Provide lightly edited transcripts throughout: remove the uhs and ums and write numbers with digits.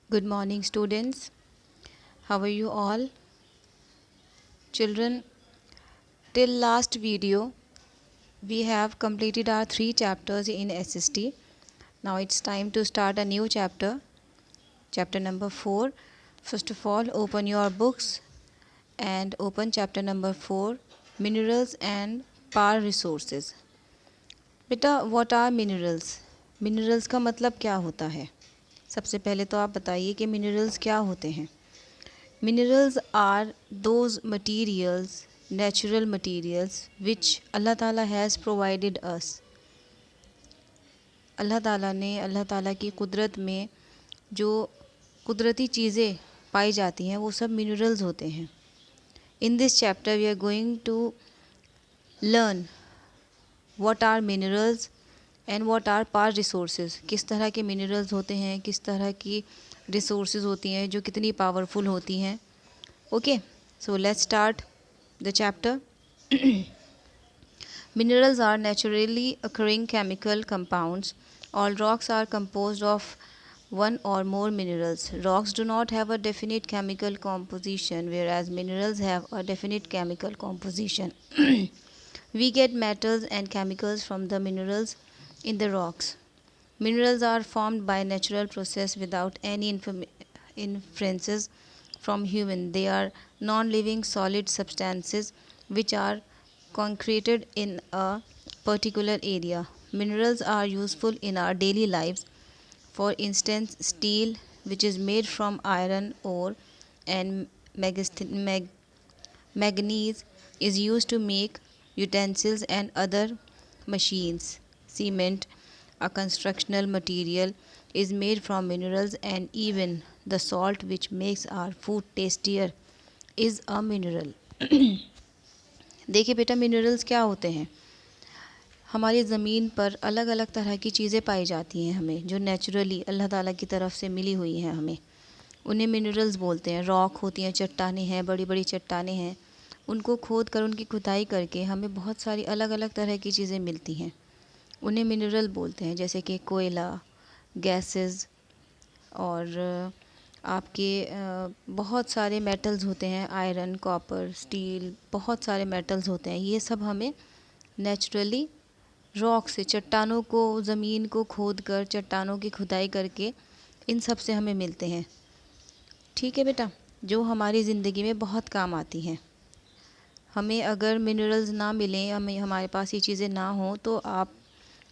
Good morning, students. How are you all? Children, till last video, we have completed our 3 chapters in SST. Now it's time to start a new chapter, chapter number 4. First of all, open your books and open chapter number 4, Minerals and Power Resources. बेटा, what are minerals? Minerals का मतलब क्या होता है? सबसे पहले तो आप बताइए कि minerals क्या होते हैं. Minerals are those materials, natural materials which Allah Ta'ala has provided us. अल्लाह ताला की कुदरत में जो कुदरती चीज़ें पाई जाती हैं वो सब मिनरल्स होते हैं. In this chapter we are going to learn what are minerals and what are power resources. किस तरह के मिनरल्स होते हैं, किस तरह की रिसोर्सेज होती हैं जो कितनी पावरफुल होती हैं. Okay, so let's start the chapter. Minerals are naturally occurring chemical compounds. All rocks are composed of one or more minerals. Rocks do not have a definite chemical composition, whereas minerals have a definite chemical composition. We get metals and chemicals from the minerals in the rocks. Minerals are formed by natural process without any inferences from human. They are non-living solid substances which are concreted in a particular area. Minerals are useful in our daily lives. For instance, steel, which is made from iron ore, and manganese is used to make utensils and other machines. Cement, a constructional material, is made from minerals, and even the salt which makes our food tastier is a mineral. देखिए बेटा, minerals क्या होते हैं. हमारी ज़मीन पर अलग अलग तरह की चीज़ें पाई जाती हैं हमें, जो नेचुरली अल्लाह ताला की तरफ से मिली हुई हैं हमें. उन्हें मिनरल्स बोलते हैं. रॉक होती हैं, चट्टानें हैं, बड़ी बड़ी चट्टानें हैं. उनको खोद कर, उनकी खुदाई करके हमें बहुत सारी अलग अलग तरह की चीज़ें मिलती हैं. उन्हें मिनरल बोलते हैं. जैसे कि कोयला, गैसेस और आपके बहुत सारे मेटल्स होते हैं. आयरन, कॉपर, स्टील, बहुत सारे मेटल्स होते हैं. ये सब हमें नेचुरली रॉक से, चट्टानों को, ज़मीन को खोद कर, चट्टानों की खुदाई करके इन सब से हमें मिलते हैं. ठीक है बेटा, जो हमारी ज़िंदगी में बहुत काम आती हैं. हमें अगर मिनरल्स ना मिलें, हमारे पास ये चीज़ें ना हों, तो आप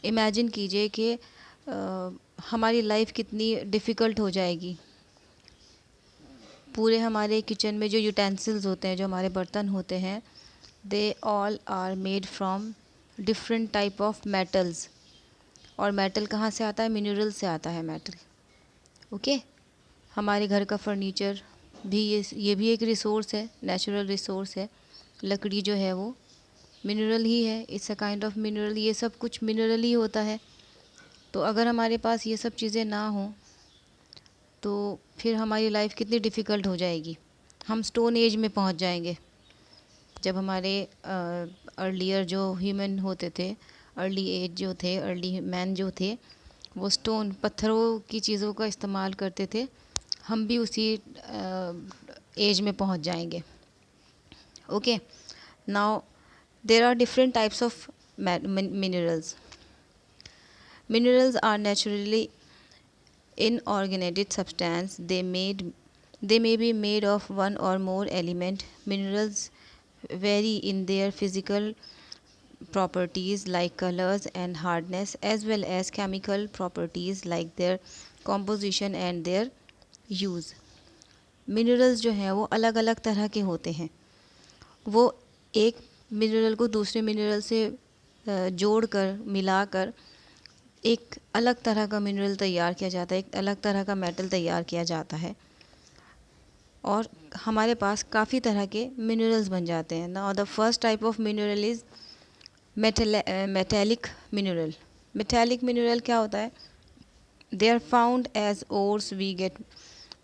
इमेजिन कीजिए कि हमारी लाइफ कितनी डिफ़िकल्ट हो जाएगी. पूरे हमारे किचन में जो यूटेंसिल्स होते हैं, जो हमारे बर्तन होते हैं, they all are made from different type of metals. और मेटल कहाँ से आता है? मिनरल से आता है मेटल. ओके, हमारे घर का फर्नीचर भी ये भी एक रिसोर्स है, नेचुरल रिसोर्स है. लकड़ी जो है वो मिनरल ही है. It's a kind of mineral. ये सब कुछ मिनरल ही होता है. तो अगर हमारे पास ये सब चीज़ें ना हों तो फिर हमारी लाइफ कितनी डिफ़िकल्ट हो जाएगी. हम स्टोन एज में पहुंच जाएंगे. जब हमारे अर्लियर जो ह्यूमन होते थे, अर्ली एज जो थे, अर्ली मैन जो थे, वो स्टोन, पत्थरों की चीज़ों का इस्तेमाल करते थे. हम भी उसी एज में पहुंच जाएंगे. Okay, now there are different types of minerals. Minerals are naturally inorganic substance. They may be made of one or more element. Minerals vary in their physical properties like colors and hardness, as well as chemical properties like their composition and their use. Minerals जो हैं वो अलग अलग तरह के होते हैं. वो एक मिनरल को दूसरे मिनरल से जोड़कर, मिलाकर एक अलग तरह का मिनरल तैयार किया जाता है, एक अलग तरह का मेटल तैयार किया जाता है. और हमारे पास काफ़ी तरह के मिनरल्स बन जाते हैं. Now the first type of mineral is metallic mineral. Metallic mineral क्या होता है? They are found as ores. We get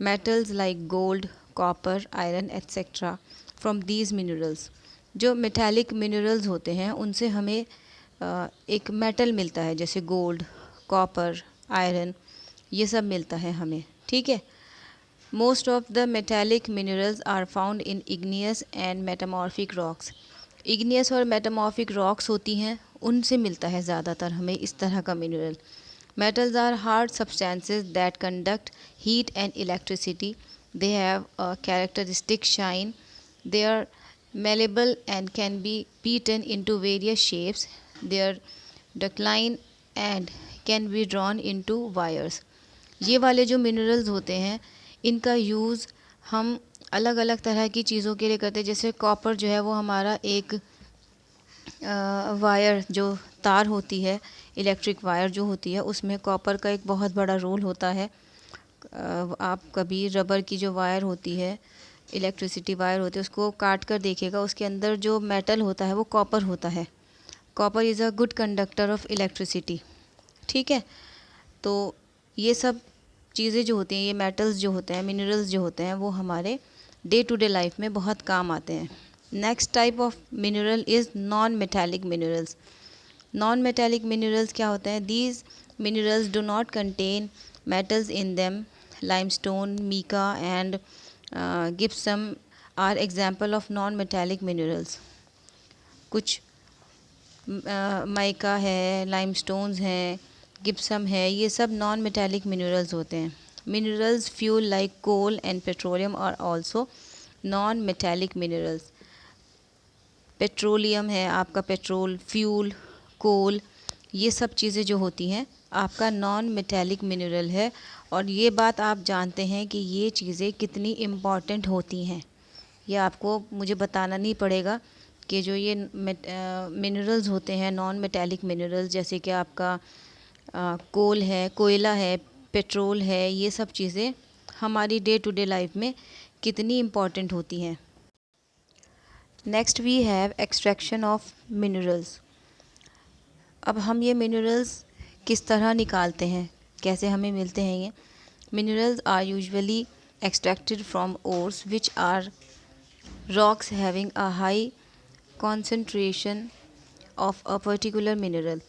metals like gold, copper, iron etcetera from these minerals. जो मेटेलिक मिनरल्स होते हैं उनसे हमें एक मेटल मिलता है, जैसे गोल्ड, कॉपर, आयरन, ये सब मिलता है हमें. ठीक है. Most of the metallic minerals are found in igneous and metamorphic rocks. Igneous और metamorphic rocks होती हैं, उनसे मिलता है ज़्यादातर हमें इस तरह का mineral. Metals are hard substances that conduct heat and electricity. They have a characteristic shine. They are malleable and can be beaten into various shapes. They are ductile and can be drawn into wires. ये वाले जो minerals होते हैं इनका use हम अलग अलग तरह की चीज़ों के लिए करते हैं. जैसे कॉपर जो है वो हमारा एक वायर जो तार होती है, इलेक्ट्रिक वायर जो होती है, उसमें कॉपर का एक बहुत बड़ा रोल होता है. आप कभी रबर की जो वायर होती है, इलेक्ट्रिसिटी वायर होती है, उसको काट कर देखिएगा, उसके अंदर जो मेटल होता है वो कॉपर होता है. Copper is a good conductor of electricity. ठीक है, तो ये सब चीज़ें जो होती हैं, ये मेटल्स जो होते हैं, मिनरल्स जो होते हैं, वो हमारे डे टू डे लाइफ में बहुत काम आते हैं. Next type of mineral is non metallic minerals. Non metallic minerals क्या होते हैं? These minerals do not contain metals in them. Limestone, mica and gypsum are example of non metallic minerals. कुछ mica है, लाइमस्टोन्स हैं, gypsum है, ये सब non metallic minerals होते हैं. Minerals fuel like coal and petroleum are also non metallic minerals. Petroleum है आपका, पेट्रोल, फ्यूल, कोल, ये सब चीज़ें जो होती हैं आपका नॉन मेटालिक मिनरल है. और ये बात आप जानते हैं कि ये चीज़ें कितनी इम्पॉर्टेंट होती हैं. ये आपको मुझे बताना नहीं पड़ेगा कि जो ये मिनरल्स होते हैं, नॉन मेटालिक मिनरल्स, जैसे कि आपका कोल है, कोयला है, पेट्रोल है, ये सब चीज़ें हमारी डे टू डे लाइफ में कितनी इम्पॉर्टेंट होती हैं. Next we have extraction of minerals. अब हम ये मिनरल्स किस तरह निकालते हैं, कैसे हमें मिलते हैं ये minerals? Are usually extracted from ores which are rocks having a high concentration of a particular mineral.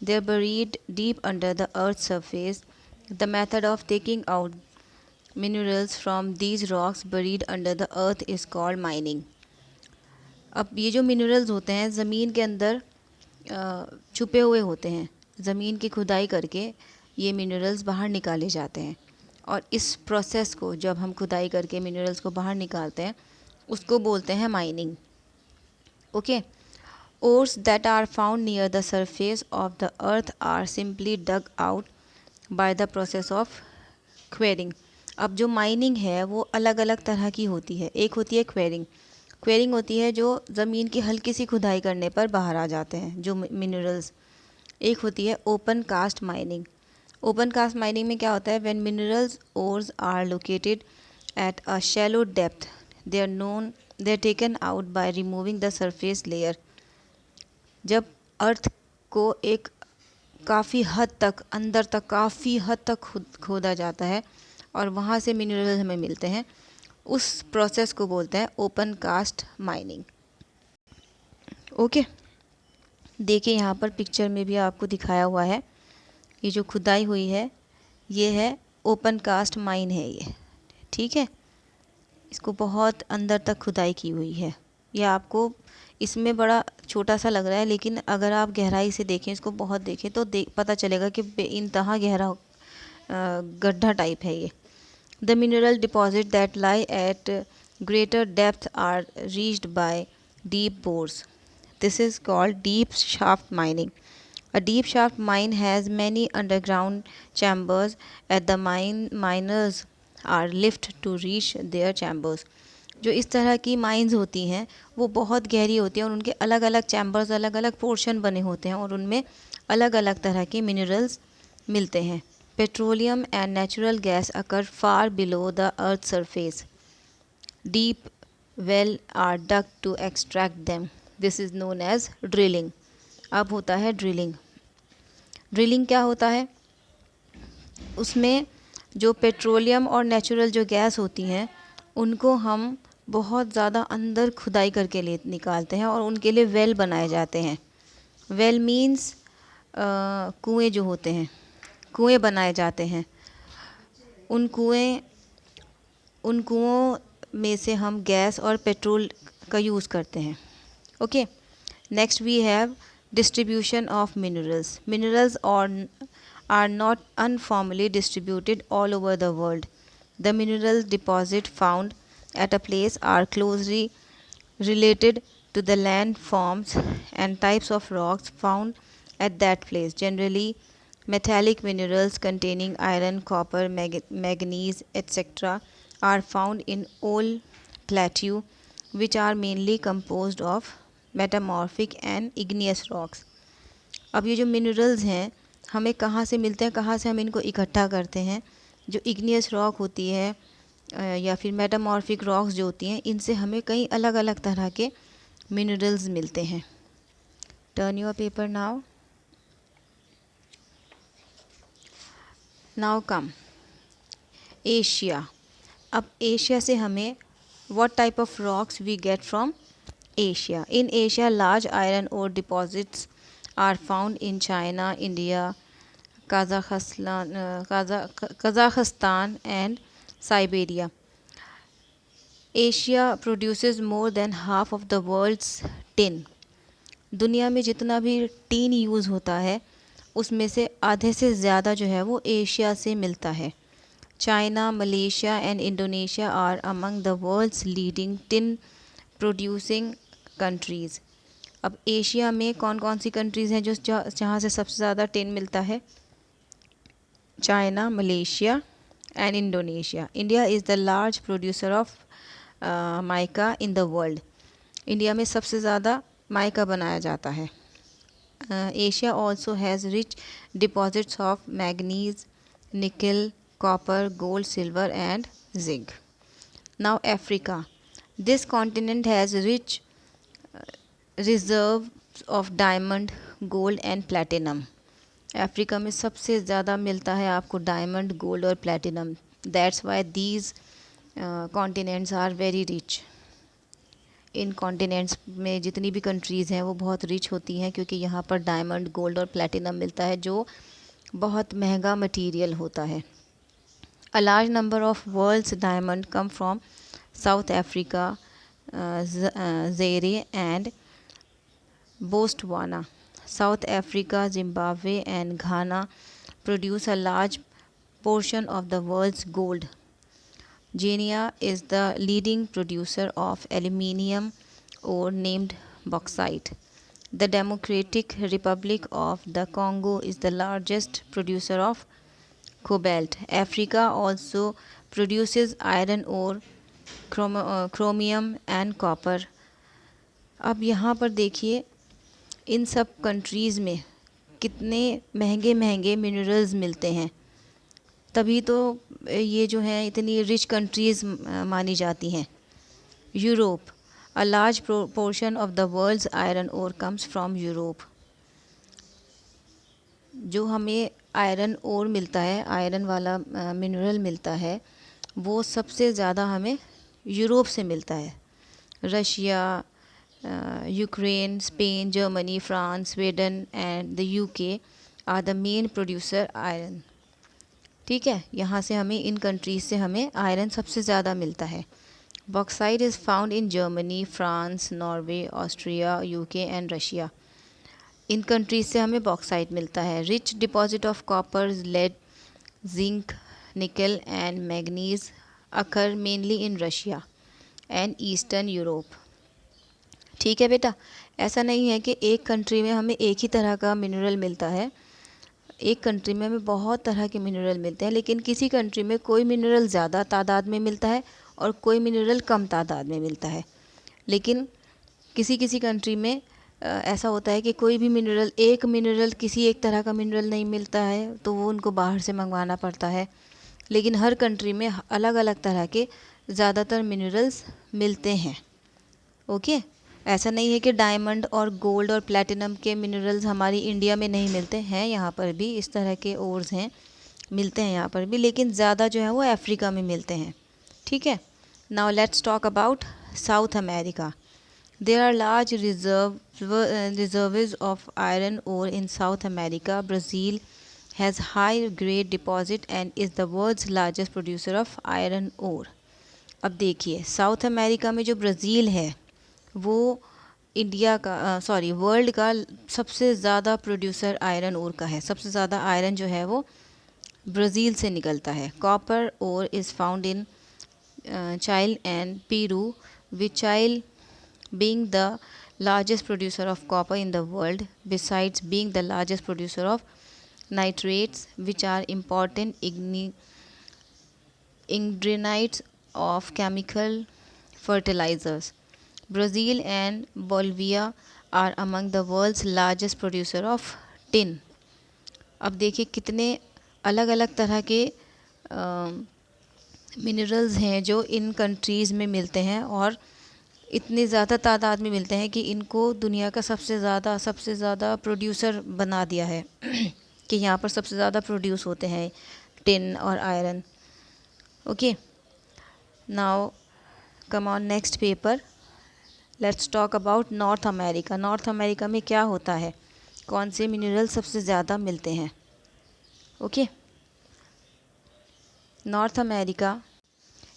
They are buried deep under the earth's surface. The method of taking out minerals from these rocks buried under the earth is called mining. अब ये जो minerals होते हैं ज़मीन के अंदर छुपे हुए होते हैं. ज़मीन की खुदाई करके ये मिनरल्स बाहर निकाले जाते हैं. और इस प्रोसेस को जब हम खुदाई करके मिनरल्स को बाहर निकालते हैं उसको बोलते हैं mining. Okay. Ores that are found near the surface of the earth are simply dug out by the process of quarrying. अब जो माइनिंग है वो अलग अलग तरह की होती है. एक होती है क्वेरिंग. क्वेरिंग होती है जो ज़मीन की हल्की सी खुदाई करने पर बाहर आ जाते हैं जो मिनरल्स. एक होती है open cast mining. Open cast mining में क्या होता है? When minerals ores are located at a shallow depth they are taken out by removing the surface layer. जब अर्थ को एक काफ़ी हद तक अंदर तक काफ़ी हद तक खोदा जाता है और वहाँ से मिनरल हमें मिलते हैं, उस प्रोसेस को बोलते हैं ओपन कास्ट माइनिंग. ओके, देखिए यहाँ पर पिक्चर में भी आपको दिखाया हुआ है. ये जो खुदाई हुई है ये है ओपन कास्ट माइन है ये. ठीक है, इसको बहुत अंदर तक खुदाई की हुई है. यह आपको इसमें बड़ा छोटा सा लग रहा है, लेकिन अगर आप गहराई से देखें, इसको बहुत देखें तो पता चलेगा कि बेइंतहा गहरा गड्ढा टाइप है ये. The mineral deposit that lie at greater depth are reached by deep bores. This is called deep shaft mining. A deep shaft mine has many underground chambers. At the miners are lift to reach their chambers. जो इस तरह की mines होती हैं वो बहुत गहरी होती हैं और उनके अलग अलग चैम्बर्स, अलग अलग पोर्शन बने होते हैं और उनमें अलग अलग तरह के मिनरल्स मिलते हैं. Petroleum and natural gas occur far below the earth surface. Deep well are dug to extract them. This is known as drilling. अब होता है ड्रिलिंग. ड्रिलिंग क्या होता है? उसमें जो पेट्रोलियम और नेचुरल जो गैस होती हैं उनको हम बहुत ज़्यादा अंदर खुदाई करके ले निकालते हैं और उनके लिए वेल बनाए जाते हैं. वेल मीन्स कुएं जो होते हैं, कुएं बनाए जाते हैं. उन कुएं उन कुओं में से हम गैस और पेट्रोल का यूज़ करते हैं. Okay. Next we have distribution of minerals. Minerals are not uniformly distributed all over the world. The mineral deposit found at a place are closely related to the landforms and types of rocks found at that place. Generally, metallic minerals containing iron, copper, manganese, etc. are found in all plateaux, which are mainly composed of metamorphic and igneous rocks. अब ये जो minerals हैं हमें कहाँ से मिलते हैं, कहाँ से हम इनको इकट्ठा करते हैं. जो इग्नियस रॉक होती है या फिर मेटामॉर्फिक रॉक्स जो होती हैं, इनसे हमें कई अलग अलग तरह के मिनरल्स मिलते हैं. Turn your paper now. Now come Asia. अब एशिया से हमें what type of rocks we get from Asia. In Asia large iron ore deposits are found in China, India, Kazakhstan and Siberia. Asia produces more than half of the world's tin. दुनिया में जितना भी tin use होता है उसमें से आधे से ज़्यादा जो है वो एशिया से मिलता है. China, Malaysia and Indonesia are among the world's leading tin producing countries. अब एशिया में कौन कौन सी कंट्रीज़ हैं जो जहाँ से सबसे ज़्यादा टिन मिलता है? China, Malaysia and Indonesia. India is the large producer of mica in the world. India में सबसे ज़्यादा माइका बनाया जाता है. Asia also has rich deposits of manganese, nickel, copper, gold, silver and zinc. Now Africa. This continent has rich reserve of diamond, gold and platinum. Africa में सबसे ज़्यादा मिलता है आपको डायमंड, गोल्ड और platinum. That's why these continents are very rich. In continents में जितनी भी कंट्रीज़ हैं वो बहुत रिच होती हैं क्योंकि यहाँ पर डायमंड, गोल्ड और प्लैटिनम मिलता है जो बहुत महंगा मटीरियल होता है. A large number of world's diamond come from South Africa, Zaire and Botswana. South Africa, Zimbabwe and Ghana produce a large portion of the world's gold. Guinea is the leading producer of aluminium ore named bauxite. The Democratic Republic of the Congo is the largest producer of cobalt. Africa also produces iron ore, chromium and copper. अब यहाँ पर देखिए इन सब countries में कितने महंगे महंगे minerals मिलते हैं. तभी तो ये जो हैं इतनी रिच कंट्रीज़ मानी जाती हैं. Europe. A large portion of the world's iron ore comes from Europe. जो हमें आयरन ओर मिलता है, आयरन वाला मिनरल मिलता है, वो सबसे ज़्यादा हमें यूरोप से मिलता है. Russia, Ukraine, Spain, Germany, France, Sweden and the UK are the main producer iron. ठीक है, यहाँ से हमें इन कंट्रीज से हमें आयरन सबसे ज़्यादा मिलता है. Bauxite is found in Germany, France, Norway, Austria, UK and Russia. इन कंट्रीज से हमें बॉक्साइट मिलता है. Rich deposit of copper, lead, zinc, nickel and manganese occur mainly in Russia and eastern Europe. ठीक है बेटा, ऐसा नहीं है कि एक कंट्री में हमें एक ही तरह का मिनरल मिलता है. एक कंट्री में हमें बहुत तरह के मिनरल मिलते हैं, लेकिन किसी कंट्री में कोई मिनरल ज़्यादा तादाद में मिलता है और कोई मिनरल कम तादाद में मिलता है. लेकिन किसी किसी कंट्री में ऐसा होता है कि कोई भी मिनरल, एक मिनरल, किसी एक तरह का मिनरल नहीं मिलता है तो वो उनको बाहर से मंगवाना पड़ता है. लेकिन हर कंट्री में अलग अलग तरह के ज़्यादातर मिनरल्स मिलते हैं. ओके. ऐसा नहीं है कि डायमंड और गोल्ड और प्लैटिनम के मिनरल्स हमारी इंडिया में नहीं मिलते हैं. यहाँ पर भी इस तरह के ओर्स हैं, मिलते हैं यहाँ पर भी, लेकिन ज़्यादा जो है वो अफ्रीका में मिलते हैं. ठीक है. Now let's talk about South America. There are large reserves of iron ore in South America. Brazil has high grade deposit and is the world's largest producer of iron ore. अब देखिए south America में जो Brazil है वो India का world का सबसे ज़्यादा प्रोड्यूसर आयरन ओर का है। सबसे ज़्यादा आयरन जो है वो ब्राज़ील से निकलता है। Copper ore is found in Chile and Peru, with Chile being the largest producer of copper in the world, besides being the largest producer of nitrates, which are important ingredients of chemical fertilizers. Brazil and Bolivia are among the world's largest producer of tin. अब देखिए कितने अलग अलग तरह के minerals हैं जो इन countries में मिलते हैं और इतनी ज़्यादा तादाद में मिलते हैं कि इनको दुनिया का सबसे ज़्यादा प्रोड्यूसर बना दिया है कि यहाँ पर सबसे ज़्यादा प्रोड्यूस होते हैं टिन और iron. Okay, now come on next paper, let's talk about north America. North America में क्या होता है, कौन से मिनरल सबसे ज़्यादा मिलते हैं। Okay, North America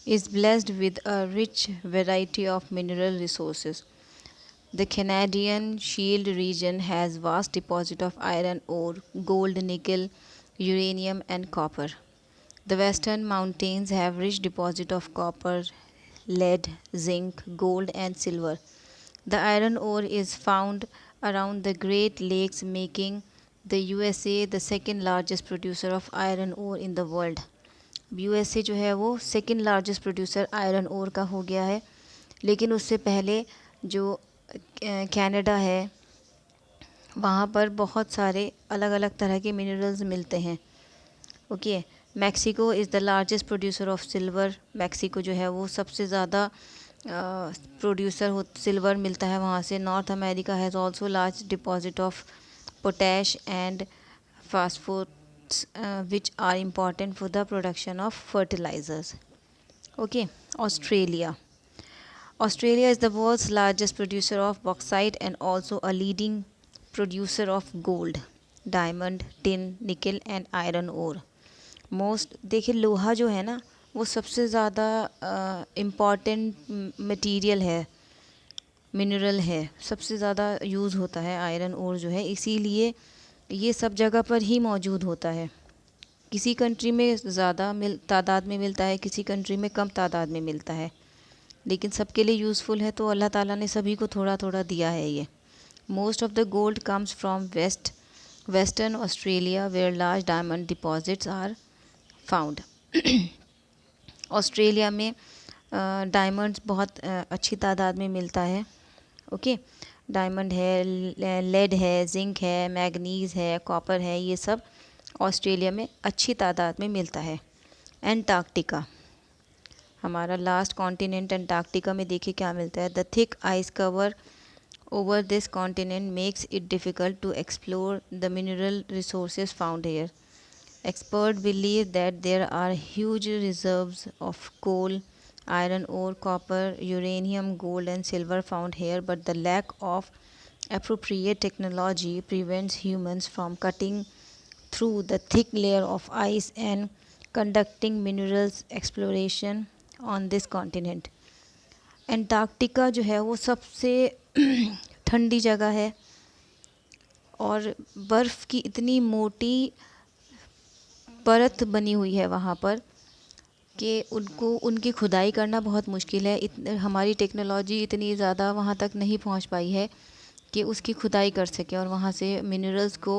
is blessed with a rich variety of mineral resources. The Canadian Shield region has vast deposits of iron ore, gold, nickel, uranium, and copper. The Western Mountains have rich deposits of copper, lead, zinc, gold, and silver. The iron ore is found around the Great Lakes, making the USA the second largest producer of iron ore in the world. USA जो है वो second largest producer iron ore का हो गया है, लेकिन उससे पहले जो कनाडा है वहाँ पर बहुत सारे अलग अलग तरह के मिनरल्स मिलते हैं। Okay, Mexico is the largest producer of silver. Mexico जो है वो सबसे ज़्यादा प्रोड्यूसर हो सिल्वर मिलता है वहाँ से। North America has also large deposit of potash and phosphor which are important for the production of fertilizers. Okay, Australia. Australia is the world's largest producer of bauxite and also a leading producer of gold, diamond, tin, nickel and iron ore. Most देखिए लोहा जो है ना वो सबसे ज़्यादा important material है, mineral है, सबसे ज़्यादा यूज़ होता है आयरन ओर जो है, इसीलिए ये सब जगह पर ही मौजूद होता है। किसी कंट्री में ज़्यादा तादाद में मिलता है, किसी कंट्री में कम तादाद में मिलता है, लेकिन सबके लिए यूज़फुल है तो अल्लाह ताला ने सभी को थोड़ा थोड़ा दिया है ये। Most of the gold comes from Western Australia where large diamond deposits are found. Australia में डायमंड्स बहुत अच्छी तादाद में मिलता है। ओके, डायमंड है, लेड है, जिंक है, मैग्नीज़ है, कॉपर है, ये सब ऑस्ट्रेलिया में अच्छी तादाद में मिलता है। एंटार्क्टिका, हमारा लास्ट कॉन्टिनेंट एंटार्क्टिका में देखिए क्या मिलता है। The thick ice cover over this continent makes it difficult to explore the mineral resources found here. Expert believe that there are huge reserves of coal, iron ore, copper, uranium, gold and silver found here, but the lack of appropriate technology prevents humans from cutting through the thick layer of ice and conducting minerals exploration on this continent. Antarctica जो है वो सबसे ठंडी जगह है और बर्फ़ की इतनी मोटी परत बनी हुई है वहाँ पर कि उनकी खुदाई करना बहुत मुश्किल है। हमारी टेक्नोलॉजी इतनी ज़्यादा वहाँ तक नहीं पहुँच पाई है कि उसकी खुदाई कर सके और वहाँ से मिनरल्स को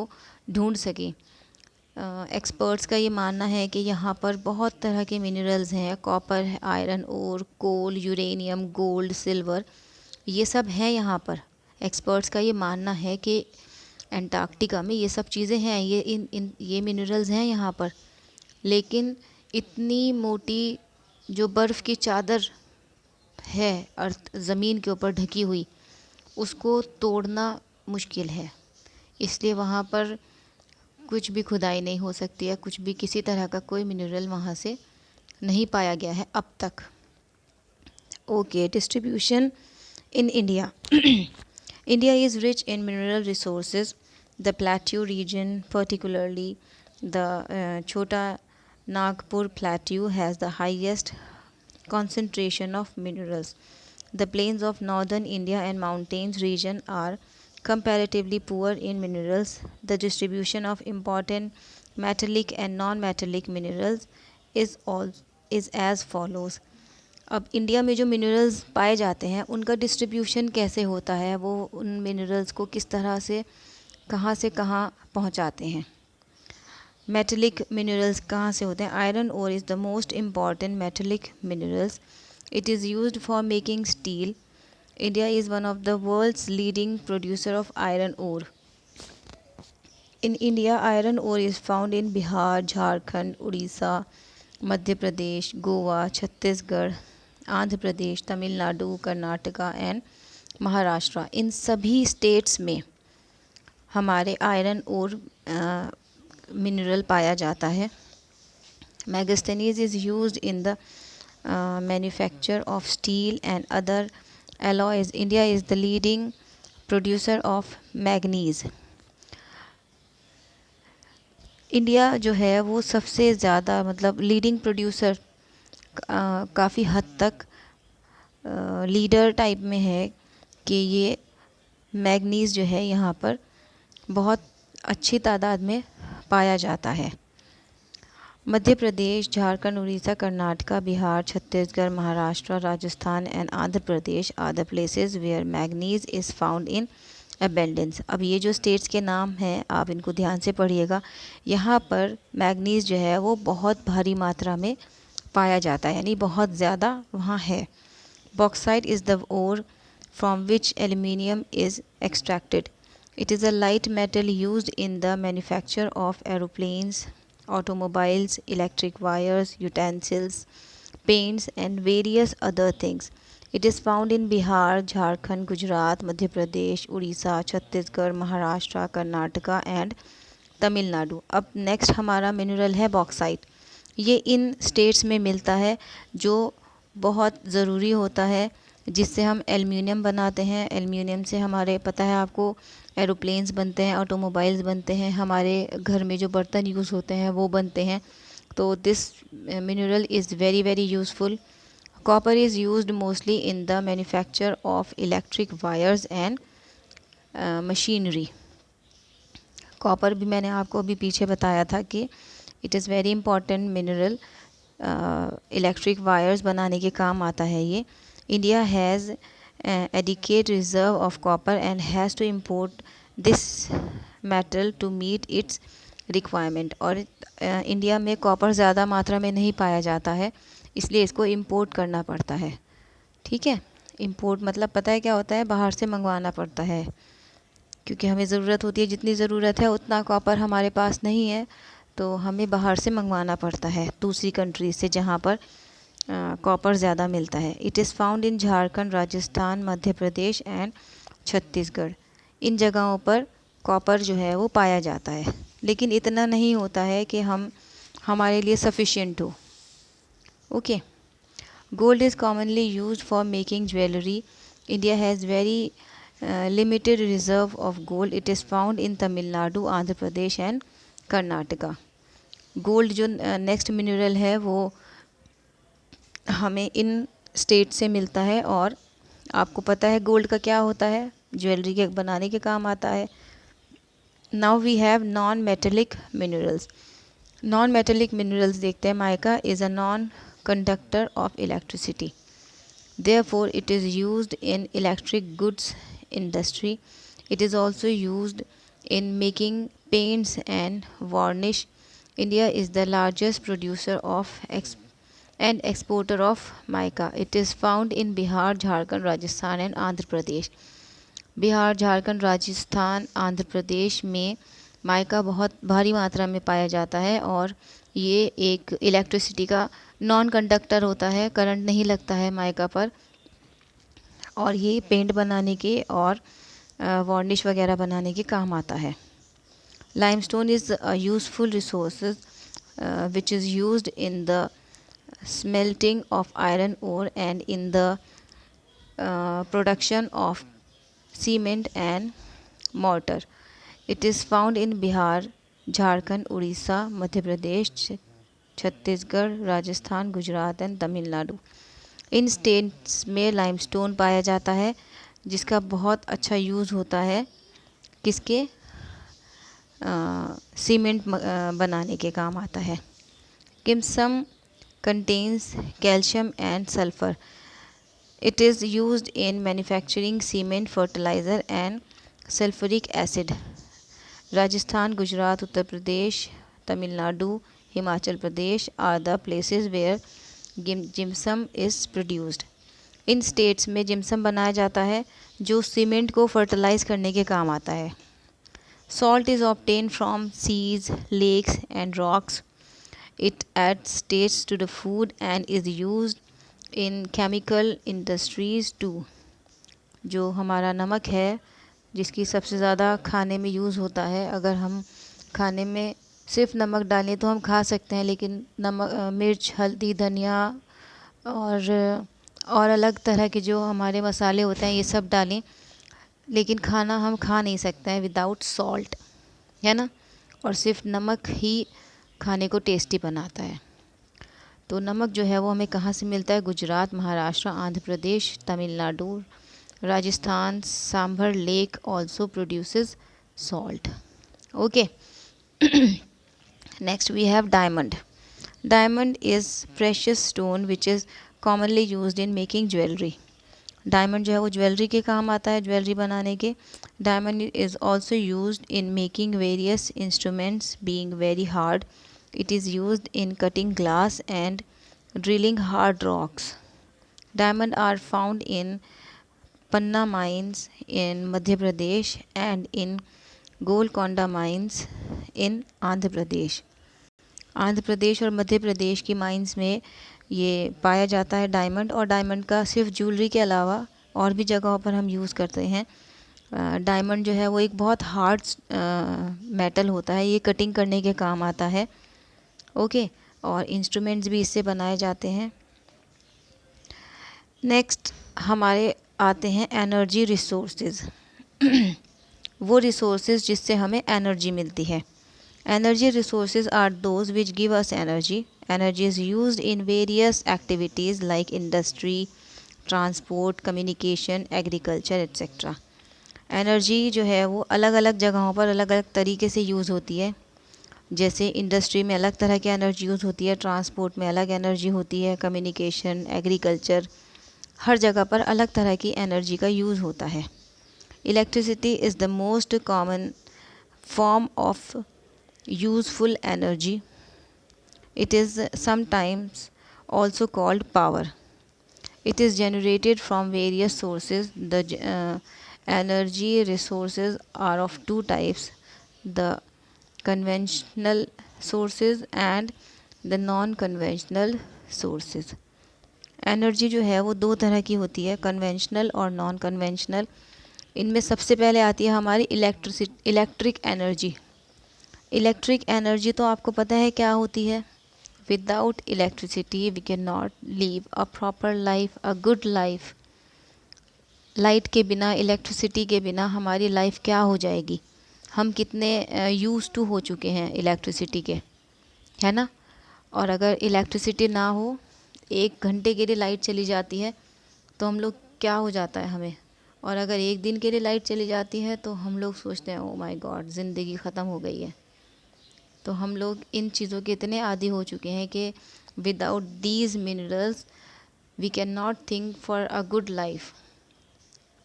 ढूंढ सके। एक्सपर्ट्स का ये मानना है कि यहाँ पर बहुत तरह के मिनरल्स हैं, कॉपर, आयरन ओर, कोल, यूरेनियम, गोल्ड, सिल्वर, ये सब हैं यहाँ पर। एक्सपर्ट्स का ये मानना है कि एंटार्क्टिका में ये सब चीज़ें हैं, ये मिनरल्स हैं यहाँ पर, लेकिन इतनी मोटी जो बर्फ़ की चादर है अर्थ ज़मीन के ऊपर ढकी हुई, उसको तोड़ना मुश्किल है, इसलिए वहाँ पर कुछ भी खुदाई नहीं हो सकती है, कुछ भी किसी तरह का कोई मिनरल वहाँ से नहीं पाया गया है अब तक। Okay, distribution in India. India is rich in mineral resources. The plateau region, particularly the छोटा Nagpur Plateau, has the highest concentration of minerals. The plains of northern India and mountains region are comparatively poor in minerals. The distribution of important metallic and non-metallic minerals is all is as follows. अब India में जो minerals पाए जाते हैं उनका distribution कैसे होता है, वो उन मिनरल्स को किस तरह से कहाँ पहुँचाते हैं. मेटेलिक मिनरल्स कहाँ से होते हैं. Iron ore is the most important metallic minerals. It is used for making steel. India is one of the world's leading producer of iron ore. In India, iron ore is found in Bihar, Jharkhand, Odisha, Madhya Pradesh, Goa, Chhattisgarh, Andhra Pradesh, Tamil Nadu, Karnataka and Maharashtra. इन सभी states में हमारे iron और mineral पाया जाता है. Manganese is used in the manufacture of steel and other alloys. India is the leading producer of manganese. India जो है वो सबसे ज़्यादा मतलब लीडिंग प्रोड्यूसर काफ़ी हद तक लीडर टाइप में है कि ये मैग्नीज़ जो है यहाँ पर बहुत अच्छी तादाद में पाया जाता है. Madhya Pradesh, Jharkhand, Orissa, Karnataka, Bihar, Chhattisgarh, Maharashtra, Rajasthan and Andhra Pradesh are the places where manganese is found in abundance. अब ये जो स्टेट्स के नाम हैं आप इनको ध्यान से पढ़िएगा. यहाँ पर मैग्नीज़ जो है वो बहुत भारी मात्रा में पाया जाता है, यानी बहुत ज़्यादा वहाँ है. Bauxite is the ore from which aluminium is extracted. It is a light metal used in the manufacture of aeroplanes, automobiles, electric wires, utensils, paints and various other things. It is found in Bihar, Jharkhand, Gujarat, Madhya Pradesh, Odisha, Chhattisgarh, Maharashtra, Karnataka and Tamil Nadu. अब next हमारा mineral है bauxite. ये इन states में मिलता है जो बहुत ज़रूरी होता है, जिससे हम एल्युमिनियम बनाते हैं. एल्युमिनियम से हमारे पता है आपको एरोप्लेन्स बनते हैं, ऑटोमोबाइल्स बनते हैं, हमारे घर में जो बर्तन यूज़ होते हैं वो बनते हैं. तो this mineral is very very useful. Copper is used mostly in the manufacture of electric wires and machinery. Copper भी मैंने आपको अभी पीछे बताया था कि it is very important mineral. Electric wires बनाने के काम आता है ये. India has adequate reserve of copper and has to import this metal to meet its requirement. और इंडिया में कॉपर ज़्यादा मात्रा में नहीं पाया जाता है, इसलिए इसको इंपोर्ट करना पड़ता है. ठीक है, इंपोर्ट मतलब पता है क्या होता है, बाहर से मंगवाना पड़ता है, क्योंकि हमें ज़रूरत होती है, जितनी ज़रूरत है उतना कॉपर हमारे पास नहीं है, तो हमें बाहर से मंगवाना पड़ता है दूसरी कंट्री से जहाँ पर कॉपर ज़्यादा मिलता है. It is found in Jharkhand, Rajasthan, Madhya Pradesh and Chhattisgarh. इन जगहों पर कॉपर जो है वो पाया जाता है, लेकिन इतना नहीं होता है कि हमारे लिए सफिशिएंट हो. Okay. Gold is commonly used for making jewellery. India has very limited reserve of gold. It is found in Tamil Nadu, Andhra Pradesh and Karnataka. Gold जो नेक्स्ट मिनरल है वो हमें इन स्टेट से मिलता है, और आपको पता है गोल्ड का क्या होता है, ज्वेलरी के बनाने के काम आता है. Now we have non metallic minerals. Non metallic minerals देखते हैं. Mica is a non conductor of electricity. Therefore it is used in electric goods industry. It is also used in making paints and varnish. India is the largest producer of and exporter of mica. It is found in Bihar, Jharkhand, Rajasthan and Andhra Pradesh. Bihar, Jharkhand, Rajasthan, Andhra Pradesh में mica बहुत भारी मात्रा में पाया जाता है, और ये एक इलेक्ट्रिसिटी का नॉन कंडक्टर होता है, करंट नहीं लगता है माइका पर, और ये पेंट बनाने के और वार्निश वगैरह बनाने के काम आता है. Limestone is a useful resources which is used in the smelting of iron ore and in the production of cement and mortar. It is found in Bihar, Jharkhand, Odisha, Madhya Pradesh, Chhattisgarh, Rajasthan, Gujarat and Tamil Nadu. In states में limestone पाया जाता है, जिसका बहुत अच्छा use होता है किसके, सीमेंट बनाने के काम आता है। Gypsum contains calcium and sulfur. It is used in manufacturing cement, fertilizer and sulfuric acid. Rajasthan, Gujarat, Uttar Pradesh, Tamil Nadu, Himachal Pradesh are the places where gypsum is produced. In states में जिम्सम बनाया जाता है जो cement को fertilise करने के काम आता है। Salt is obtain from seas, lakes and rocks. It adds taste to the food and is used in chemical industries too. जो हमारा नमक है, जिसकी सबसे ज़्यादा खाने में यूज़ होता है, अगर हम खाने में सिर्फ नमक डालें तो हम खा सकते हैं, लेकिन नमक, मिर्च, हल्दी, धनिया और अलग तरह के जो हमारे मसाले होते हैं ये सब डालें, लेकिन खाना हम खा नहीं सकते हैं विदाउट सॉल्ट, है ना। और सिर्फ नमक ही खाने को टेस्टी बनाता है। तो नमक जो है वो हमें कहाँ से मिलता है? Gujarat, Maharashtra, Andhra Pradesh, Tamil Nadu, Rajasthan, Sambhar lake also produces salt. Okay, next we have diamond. Diamond is precious stone which is commonly used in making jewellery. Diamond जो है वो ज्वेलरी के काम आता है, ज्वेलरी बनाने के. Diamond is also used in making various instruments being very hard. It is used in cutting glass and drilling hard rocks. Diamonds are found in Panna mines in Madhya Pradesh and in Golconda mines in Andhra Pradesh. Andhra Pradesh और मध्य प्रदेश की mines में ये पाया जाता है diamond. और diamond का सिर्फ ज्वेलरी के अलावा और भी जगहों पर हम यूज़ करते हैं. डायमंड जो है वो एक बहुत हार्ड मेटल होता है, ये कटिंग करने के काम आता है. ओके, और इंस्ट्रूमेंट्स भी इससे बनाए जाते हैं. नेक्स्ट हमारे आते हैं एनर्जी रिसोर्सेज. वो रिसोर्सेज जिससे हमें एनर्जी मिलती है. Energy resources are those which give us energy. Energy is used in various activities like industry, transport, communication, agriculture etcetera. Energy जो है वो अलग अलग जगहों पर अलग अलग तरीके से यूज़ होती है. जैसे इंडस्ट्री में अलग तरह की एनर्जी यूज़ होती है, ट्रांसपोर्ट में अलग एनर्जी होती है, कम्युनिकेशन, एग्रीकल्चर, हर जगह पर अलग तरह की एनर्जी का यूज़ होता है. Electricity is the most common form of useful energy. It is sometimes also called power. It is generated from various sources. The energy resources are of two types, the conventional sources and the non conventional sources. Energy जो है वो दो तरह की होती है, conventional और non conventional. इनमें सबसे पहले आती है हमारी इलेक्ट्रिक एनर्जी. इलेक्ट्रिक एनर्जी तो आपको पता है क्या होती है. Without electricity we can not live a proper life, a good life. Light के बिना, इलेक्ट्रिसिटी के बिना हमारी लाइफ क्या हो जाएगी. हम कितने यूज़ टू हो चुके हैं इलेक्ट्रिसिटी के, है ना. और अगर इलेक्ट्रिसिटी ना हो, 1 घंटे के लिए लाइट चली जाती है तो हम लोग क्या हो जाता है हमें. और अगर 1 दिन के लिए लाइट चली जाती है तो हम लोग सोचते हैं ओ माय गॉड, ज़िंदगी ख़त्म हो गई है. तो हम लोग इन चीज़ों के इतने आदी हो चुके हैं कि without these minerals we can not think for a good life.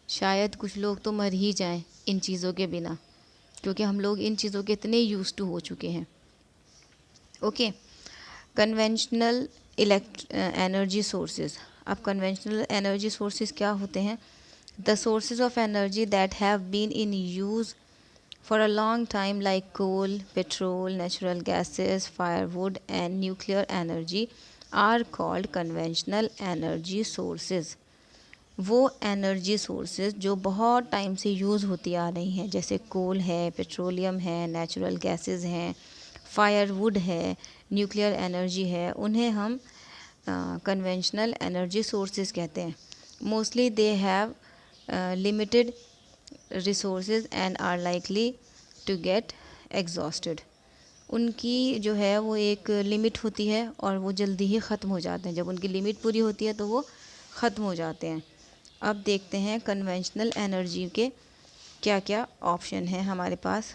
शायद कुछ लोग तो मर ही जाएं इन चीज़ों के बिना, क्योंकि हम लोग इन चीज़ों के इतने यूज़ टू हो चुके हैं. Okay, conventional energy sources. अब कन्वेंशनल एनर्जी सोर्सेज क्या होते हैं? The sources of energy that have been in use for a long time like coal, petrol, natural gases, firewood and nuclear energy are called conventional energy sources. वो energy sources जो बहुत time से use होती आ रही हैं, जैसे कोल है, petroleum है, नेचुरल गैसेस हैं, फायरवुड है, न्यूक्लियर एनर्जी है, उन्हें हम कन्वेंशनल एनर्जी सोर्सेज कहते हैं. Mostly they have limited resources and are likely to get exhausted. उनकी जो है वो एक लिमिट होती है और वो जल्दी ही ख़त्म हो जाते हैं. जब उनकी लिमिट पूरी होती है तो वो ख़त्म हो जाते हैं। अब देखते हैं कन्वेंशनल एनर्जी के क्या क्या ऑप्शन है हमारे पास।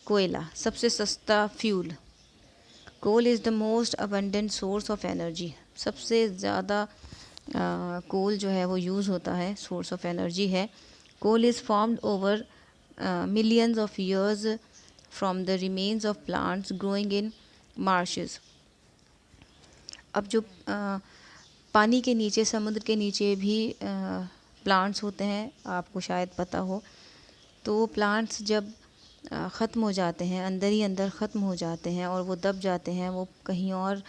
कोयला सबसे सस्ता fuel. Coal is the most abundant source of energy. सबसे ज़्यादा कोल जो है वो यूज़ होता है, सोर्स ऑफ एनर्जी है। Coal is formed over millions of years from the remains of plants growing in marshes. अब जो पानी के नीचे, समुद्र के नीचे भी प्लांट्स होते हैं, आपको शायद पता हो। तो वो प्लांट्स जब ख़त्म हो जाते हैं, अंदर ही अंदर ख़त्म हो जाते हैं और वो दब जाते हैं, वो कहीं और,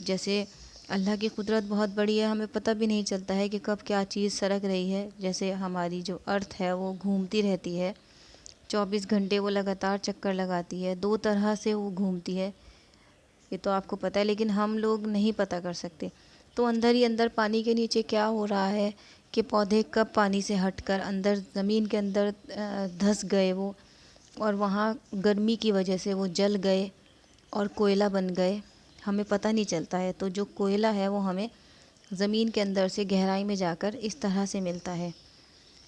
जैसे अल्लाह की कुदरत बहुत बड़ी है, हमें पता भी नहीं चलता है कि कब क्या चीज़ सरक रही है। जैसे हमारी जो अर्थ है वो घूमती रहती है, 24 घंटे वो लगातार चक्कर लगाती है, 2 तरह से वो घूमती है, ये तो आपको पता है, लेकिन हम लोग नहीं पता कर सकते। तो अंदर ही अंदर पानी के नीचे क्या हो रहा है कि पौधे कब पानी से हटकर अंदर ज़मीन के अंदर धंस गए वो, और वहाँ गर्मी की वजह से वो जल गए और कोयला बन गए, हमें पता नहीं चलता है। तो जो कोयला है वो हमें ज़मीन के अंदर से गहराई में जाकर इस तरह से मिलता है।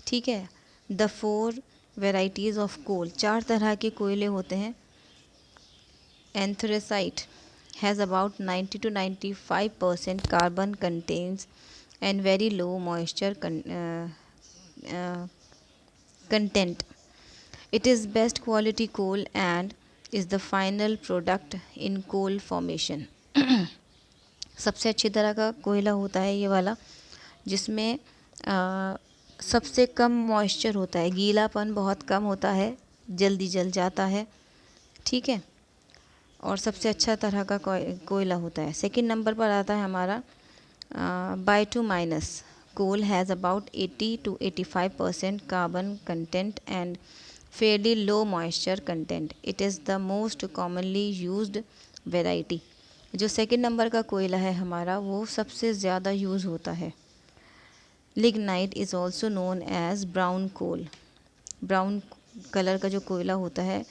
ठीक है। द 4 वेराइटीज़ ऑफ कोल, 4 तरह के कोयले होते हैं। Anthracite has about 90 to 95% carbon contains and very low moisture content. It is best quality coal and is the final product in coal formation. सबसे अच्छी तरह का कोयला होता है ये वाला, जिसमें सबसे कम मॉइस्चर होता है, गीलापन बहुत कम होता है, जल्दी जल जाता है। ठीक है। और सबसे अच्छा तरह का कोयला होता है। सेकंड नंबर पर आता है हमारा bituminous coal has about 80 to 85% carbon content and fairly low moisture content. It is the most commonly used variety. जो सेकंड नंबर का कोयला है हमारा, वो सबसे ज़्यादा यूज़ होता है। Lignite is also known as brown coal. Brown colour का जो कोयला होता है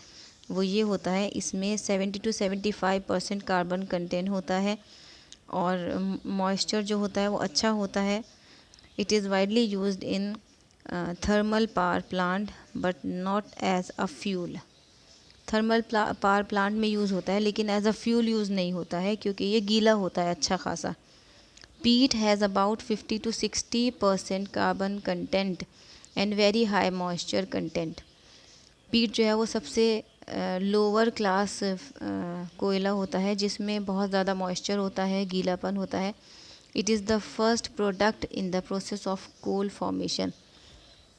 वो ये होता है, इसमें 70 to 75% कार्बन कंटेंट होता है और मॉइस्चर जो होता है वो अच्छा होता है। It is widely used in thermal power plant but not as a fuel. Thermal power plant में यूज़ होता है लेकिन एज अ फ्यूल यूज़ नहीं होता है, क्योंकि ये गीला होता है अच्छा खासा। पीट has about 50 to 60% carbon content and very high moisture content. पीट जो है वो सबसे लोअर क्लास कोयला होता है, जिसमें बहुत ज़्यादा मॉइस्चर होता है, गीलापन होता है। It is the first product in the process of coal formation.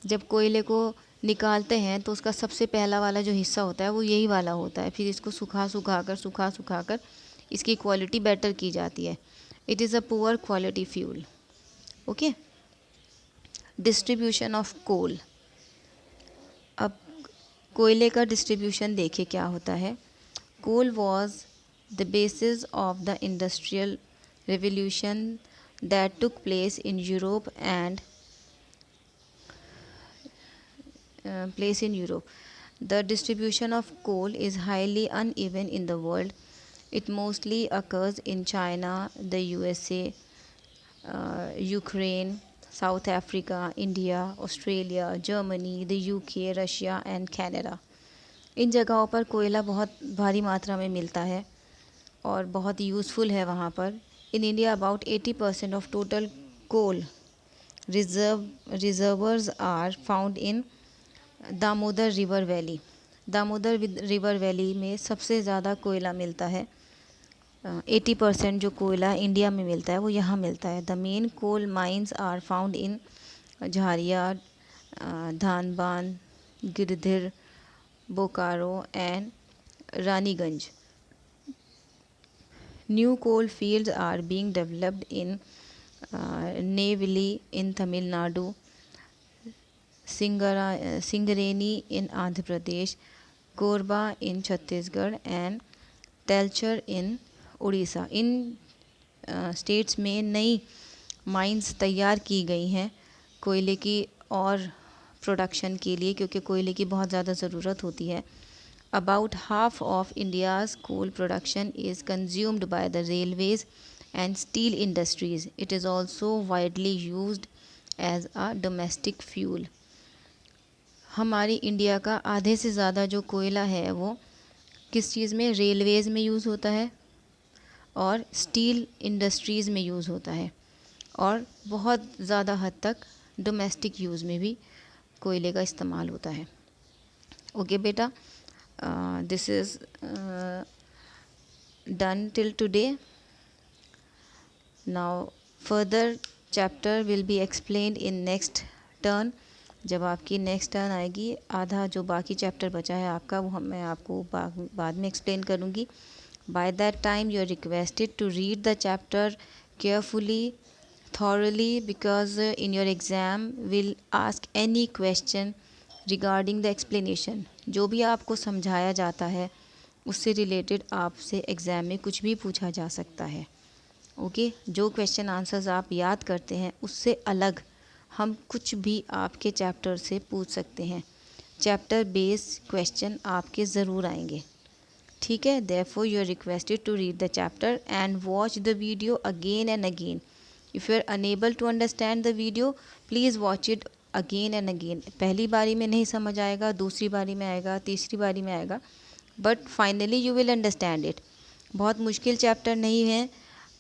जब कोयले को निकालते हैं तो उसका सबसे पहला वाला जो हिस्सा होता है वो यही वाला होता है। फिर इसको सुखा कर इसकी क्वालिटी बेटर की जाती है। It is a poor quality fuel. Okay. Distribution of coal. अब कोयले का डिस्ट्रीब्यूशन देखिए क्या होता है। Coal was the basis of the industrial revolution that took place in Europe and The distribution of coal is highly uneven in the world. It mostly occurs in China, the USA, Ukraine, South Africa, India, Australia, Germany, the UK, Russia and Canada. इन जगहों पर कोयला बहुत भारी मात्रा में मिलता है और बहुत यूज़फुल है वहाँ पर। In India about 80% of total coal reserves are found in Damodar river valley. Damodar river valley में सबसे ज़्यादा कोयला मिलता है। 80% जो कोयला इंडिया में मिलता है वो यहाँ मिलता है। The main coal mines are found in Jharia, Dhanbad, Giridih, Bokaro and Raniganj. New coal fields are being developed in Neyveli in Tamil Nadu, Singareni in Andhra Pradesh, Korba in Chhattisgarh and Talcher in Orissa. इन स्टेट्स में नई माइंस तैयार की गई हैं कोयले की और प्रोडक्शन के लिए, क्योंकि कोयले की बहुत ज़्यादा ज़रूरत होती है। About half of India's coal production is consumed by the railways and steel industries. It is also widely used as a domestic fuel. हमारी इंडिया का आधे से ज़्यादा जो कोयला है वो किस चीज़ में, रेलवेज़ में यूज़ होता है और स्टील इंडस्ट्रीज़ में यूज़ होता है, और बहुत ज़्यादा हद तक डोमेस्टिक यूज़ में भी कोयले का इस्तेमाल होता है. ओके बेटा, this is done till today. Now further chapter will be explained in next turn. जब आपकी नेक्स्ट टर्न आएगी, आधा जो बाकी चैप्टर बचा है आपका वो मैं आपको बाद में एक्सप्लेन करूँगी. By that time you are requested to read the chapter carefully, thoroughly, because in your exam will ask any question regarding the explanation. जो भी आपको समझाया जाता है उससे रिलेटेड आपसे एग्ज़ाम में कुछ भी पूछा जा सकता है. ओके, जो क्वेश्चन आंसर्स आप याद करते हैं उससे अलग हम कुछ भी आपके चैप्टर से पूछ सकते हैं. चैप्टर बेस्ड क्वेश्चन आपके ज़रूर आएंगे. ठीक है, therefore you are requested to read the chapter and watch the video again and again. If you are unable to understand the video, please watch it again and again. पहली बारी में नहीं समझ आएगा, दूसरी बारी में आएगा, तीसरी बारी में आएगा, but finally you will understand it. बहुत मुश्किल चैप्टर नहीं है,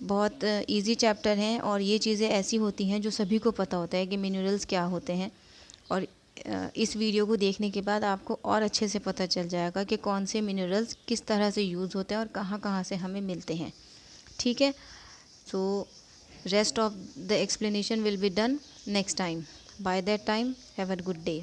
बहुत इजी चैप्टर हैं, और ये चीज़ें ऐसी होती हैं जो सभी को पता होता है कि मिनरल्स क्या होते हैं. और इस वीडियो को देखने के बाद आपको और अच्छे से पता चल जाएगा कि कौन से मिनरल्स किस तरह से यूज़ होते हैं और कहाँ कहाँ से हमें मिलते हैं. ठीक है, सो rest of the explanation will be done next time. By that time, have a good day.